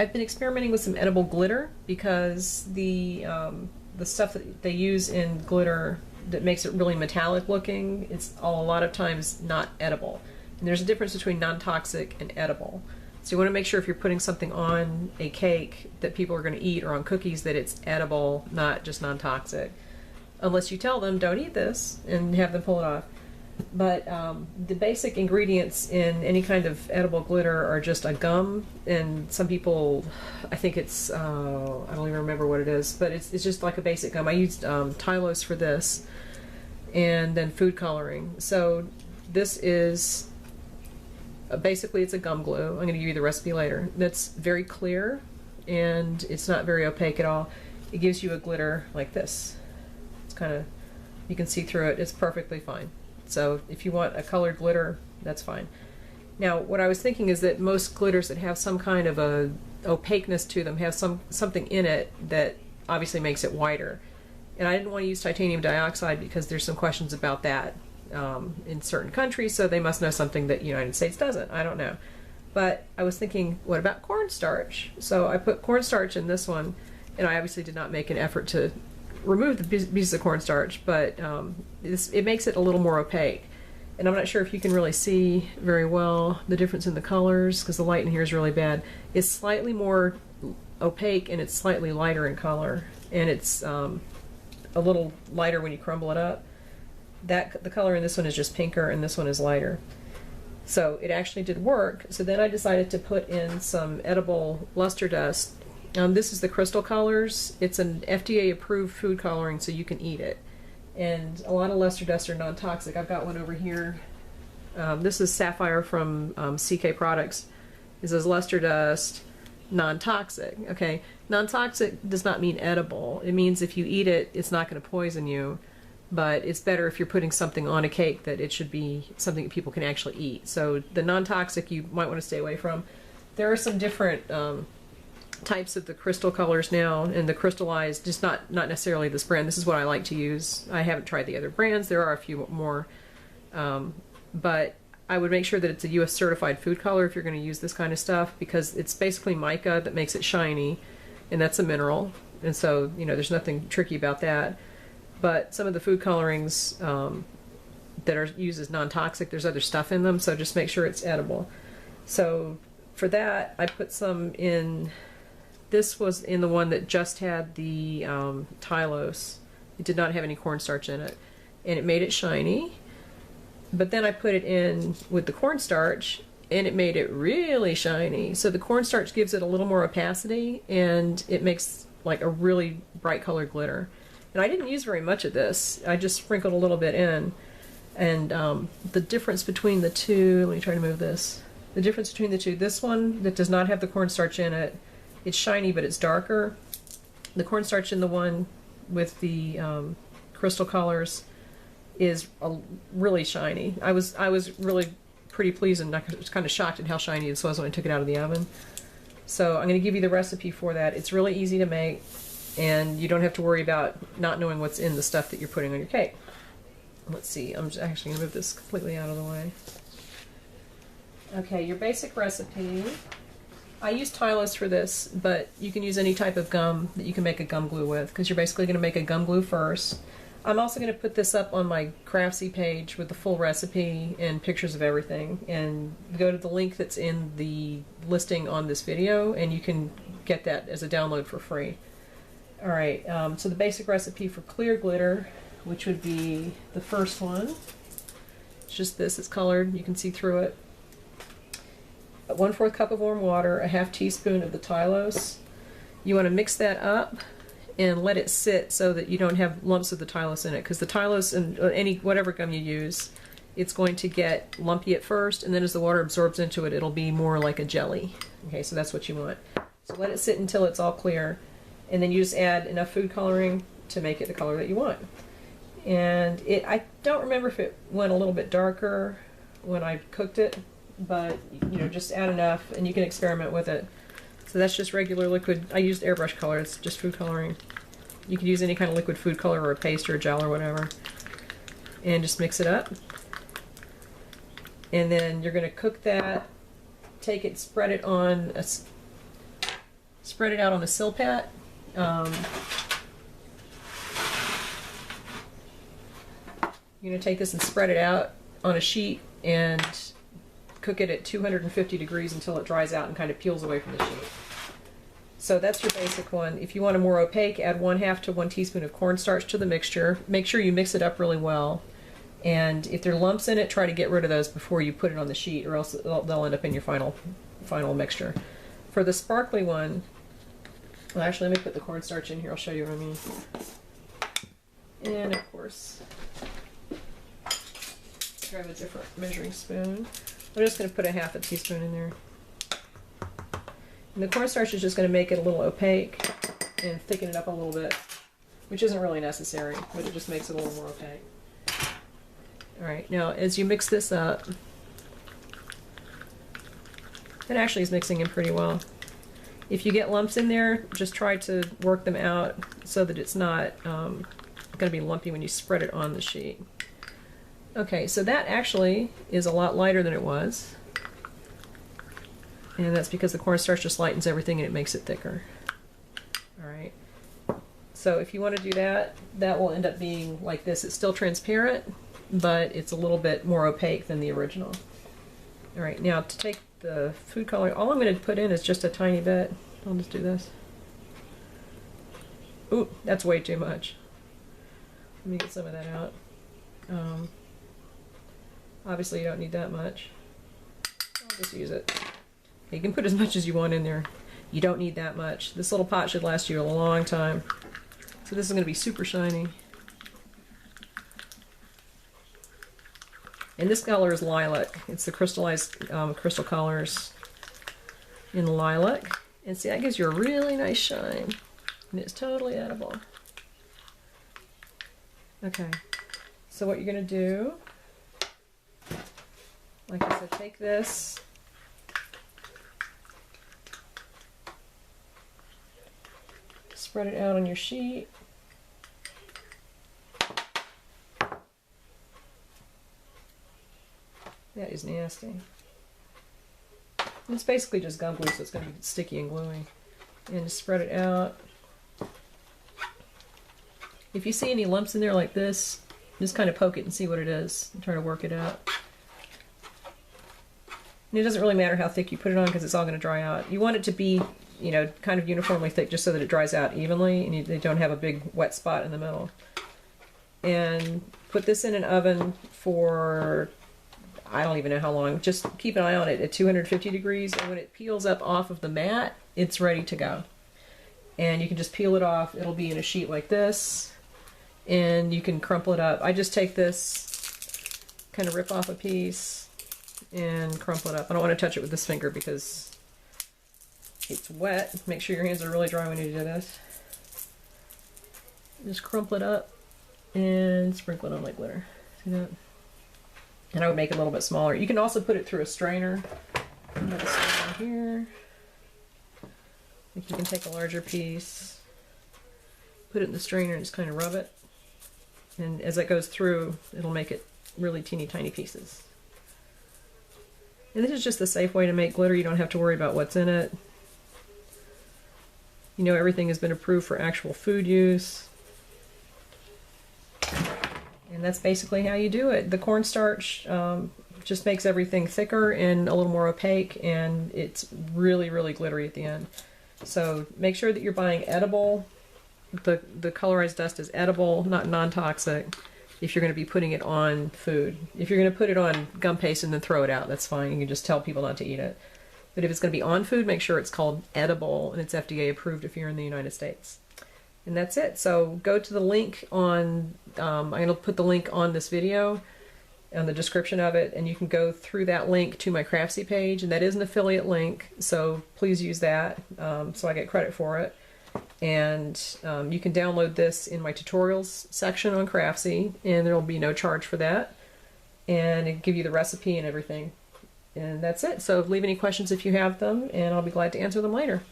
I've been experimenting with some edible glitter because the stuff that they use in glitter that makes it really metallic looking, it's a lot of times not edible. And there's a difference between non-toxic and edible. So you want to make sure if you're putting something on a cake that people are going to eat or on cookies that it's edible, not just non-toxic. Unless you tell them, don't eat this, and have them pull it off. But the basic ingredients in any kind of edible glitter are just a gum, and some people, I think it's, I don't even remember what it is, but it's just like a basic gum. I used Tylose for this, and then food coloring. So this is, basically it's a gum glue. I'm going to give you the recipe later. That's very clear, and it's not very opaque at all. It gives you a glitter like this. It's kind of, you can see through it. It's perfectly fine. So if you want a colored glitter, that's fine. Now, what I was thinking is that most glitters that have some kind of a opaqueness to them have something in it that obviously makes it whiter. And I didn't want to use titanium dioxide because there's some questions about that in certain countries, so they must know something that the United States doesn't. I don't know. But I was thinking, what about cornstarch? So I put cornstarch in this one, and I obviously did not make an effort to remove the pieces of cornstarch, but it makes it a little more opaque. And I'm not sure if you can really see very well the difference in the colors because the light in here is really bad. It's slightly more opaque and it's slightly lighter in color, and it's a little lighter when you crumble it up. The color in this one is just pinker and this one is lighter. So it actually did work. So then I decided to put in some edible luster dust. This is the Crystal Colors. It's an FDA approved food coloring, so you can eat it. And a lot of luster dust are non-toxic. I've got one over here. This is Sapphire from CK Products. It says luster dust, non-toxic. Okay, non-toxic does not mean edible. It means if you eat it, it's not going to poison you. But it's better if you're putting something on a cake that it should be something that people can actually eat. So the non-toxic you might want to stay away from. There are some different types of the crystal colors now, and the crystallized, just not necessarily this brand. This is what I like to use. I haven't tried the other brands. There are a few more, but I would make sure that it's a US certified food color if you're going to use this kind of stuff, because it's basically mica that makes it shiny, and that's a mineral, and so there's nothing tricky about that. But some of the food colorings that are used as non-toxic, there's other stuff in them, so just make sure it's edible. So for that, I put some in. This was in the one that just had the Tylose. It did not have any cornstarch in it, and it made it shiny. But then I put it in with the cornstarch, and it made it really shiny. So the cornstarch gives it a little more opacity, and it makes like a really bright colored glitter. And I didn't use very much of this. I just sprinkled a little bit in. And the difference between the two, let me try to move this. The difference between the two, this one that does not have the cornstarch in it, it's shiny, but it's darker. The cornstarch in the one with the crystal colors is really shiny. I was really pretty pleased, and I was kind of shocked at how shiny it was when I took it out of the oven. So I'm going to give you the recipe for that. It's really easy to make, and you don't have to worry about not knowing what's in the stuff that you're putting on your cake. Let's see, I'm actually going to move this completely out of the way. Okay, your basic recipe. I use Tylose for this, but you can use any type of gum that you can make a gum glue with, because you're basically going to make a gum glue first. I'm also going to put this up on my Craftsy page with the full recipe and pictures of everything, and go to the link that's in the listing on this video, and you can get that as a download for free. Alright, so the basic recipe for clear glitter, which would be the first one. It's just this, it's colored, you can see through it. 1/4 cup of warm water, a 1/2 teaspoon of the Tylose. You want to mix that up and let it sit so that you don't have lumps of the Tylose in it, because the Tylose and whatever gum you use, it's going to get lumpy at first, and then as the water absorbs into it, it'll be more like a jelly. Okay, so that's what you want. So let it sit until it's all clear, and then you just add enough food coloring to make it the color that you want. And I don't remember if it went a little bit darker when I cooked it, but just add enough, and you can experiment with it. So that's just regular liquid. I used airbrush color, it's just food coloring. You could use any kind of liquid food color or a paste or a gel or whatever. And just mix it up. And then you're going to cook that, take it, spread it on spread it out on a Silpat. You're going to take this and spread it out on a sheet and cook it at 250 degrees until it dries out and kind of peels away from the sheet. So that's your basic one. If you want a more opaque, add 1/2 to 1 teaspoon of cornstarch to the mixture. Make sure you mix it up really well. And if there are lumps in it, try to get rid of those before you put it on the sheet, or else they'll end up in your final mixture. For the sparkly one, well, actually, let me put the cornstarch in here. I'll show you what I mean. And of course, grab a different measuring spoon. I'm just going to put 1/2 teaspoon in there. And the cornstarch is just going to make it a little opaque and thicken it up a little bit, which isn't really necessary, but it just makes it a little more opaque. Alright, now as you mix this up, it actually is mixing in pretty well. If you get lumps in there, just try to work them out so that it's not going to be lumpy when you spread it on the sheet. Okay, so that actually is a lot lighter than it was. And that's because the cornstarch just lightens everything and it makes it thicker. Alright, so if you want to do that, that will end up being like this. It's still transparent, but it's a little bit more opaque than the original. Alright, now to take the food coloring, all I'm going to put in is just a tiny bit. I'll just do this. Ooh, that's way too much. Let me get some of that out. Obviously you don't need that much. I'll just use it. You can put as much as you want in there. You don't need that much. This little pot should last you a long time. So this is going to be super shiny. And this color is lilac. It's the crystallized crystal colors in lilac. And see, that gives you a really nice shine. And it's totally edible. Okay, so what you're going to do, like I said, take this, spread it out on your sheet. That is nasty. It's basically just gum glue, so it's going to be sticky and gluey. And just spread it out. If you see any lumps in there like this, just kind of poke it and see what it is and try to work it out. And it doesn't really matter how thick you put it on because it's all going to dry out. You want it to be, you know, kind of uniformly thick just so that it dries out evenly and they don't have a big wet spot in the middle. And put this in an oven for, I don't even know how long. Just keep an eye on it at 250 degrees, and when it peels up off of the mat, it's ready to go. And you can just peel it off. It'll be in a sheet like this, and you can crumple it up. I just take this, kind of rip off a piece, and crumple it up. I don't want to touch it with this finger because it's wet. Make sure your hands are really dry when you do this. Just crumple it up and sprinkle it on like glitter. See that? And I would make it a little bit smaller. You can also put it through a strainer. Another strainer here. Like you can take a larger piece, put it in the strainer and just kind of rub it. And as it goes through, it'll make it really teeny tiny pieces. And this is just the safe way to make glitter. You don't have to worry about what's in it. You know, everything has been approved for actual food use. And that's basically how you do it. The cornstarch just makes everything thicker and a little more opaque, and it's really, really glittery at the end. So make sure that you're buying edible. The colorized dust is edible, not non-toxic, if you're going to be putting it on food. If you're going to put it on gum paste and then throw it out, that's fine. You can just tell people not to eat it. But if it's going to be on food, make sure it's called edible and it's FDA approved if you're in the United States. And that's it. So go to the link on, I'm going to put the link on this video, on the description of it, and you can go through that link to my Craftsy page, and that is an affiliate link, so please use that so I get credit for it. And you can download this in my tutorials section on Craftsy, and there will be no charge for that, and it'll give you the recipe and everything. And that's it. So leave any questions if you have them, and I'll be glad to answer them later.